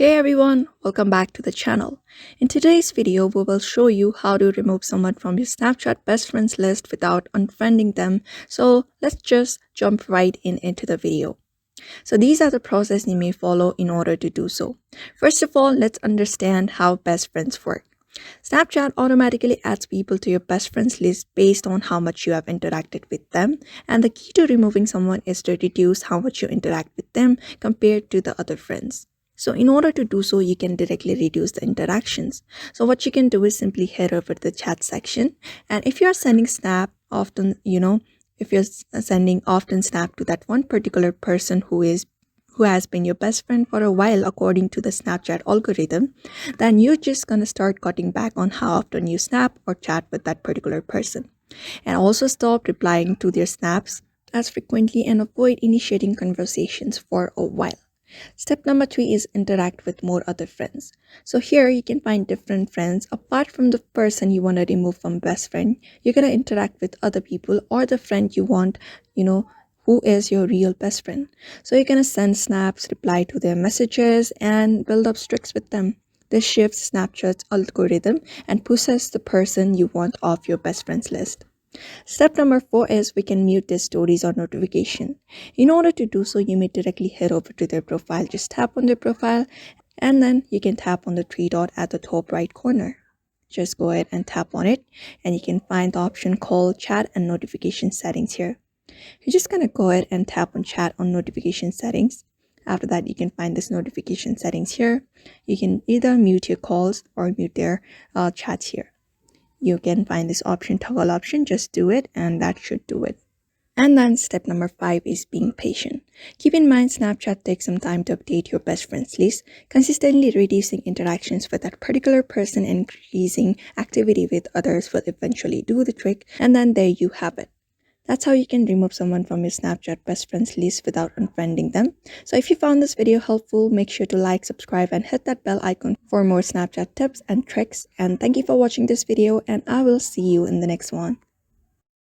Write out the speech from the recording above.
Hey everyone, welcome back to the channel. In today's video, we will show you how to remove someone from your Snapchat best friends list without unfriending them. So let's just jump right into the video. So these are the process you may follow in order to do so. First of all, let's understand how best friends work. Snapchat automatically adds people to your best friends list based on how much you have interacted with them, and the key to removing someone is to reduce how much you interact with them compared to the other friends. So in order to do so, you can directly reduce the interactions. So what you can do is simply head over to the chat section, and if you are sending snap often, if you're sending often snap to that one particular person who has been your best friend for a while according to the Snapchat algorithm, then you're just gonna start cutting back on how often you snap or chat with that particular person. And also stop replying to their snaps as frequently and avoid initiating conversations for a while. Step number 3 is interact with more other friends. So here you can find different friends. Apart from the person you want to remove from best friend, you're going to interact with other people or the friend you want, who is your real best friend. So you're going to send snaps, reply to their messages, and build up streaks with them. This shifts Snapchat's algorithm and pushes the person you want off your best friends list. Step number 4 is we can mute their stories or notification. In order to do so, you may directly head over to their profile. Just tap on their profile and then you can tap on the three dot at the top right corner. Just go ahead and tap on it and you can find the option called chat and notification settings here. You're just going to go ahead and tap on chat on notification settings. After that, you can find this notification settings here. You can either mute your calls or mute their chats here. You can find this option, toggle option, just do it and that should do it. And then step number 5 is being patient. Keep in mind Snapchat takes some time to update your best friends list. Consistently reducing interactions with that particular person and increasing activity with others will eventually do the trick, and then there you have it. That's how you can remove someone from your Snapchat best friends list without unfriending them. So if you found this video helpful, make sure to like, subscribe, and hit that bell icon for more Snapchat tips and tricks. And thank you for watching this video, and I will see you in the next one.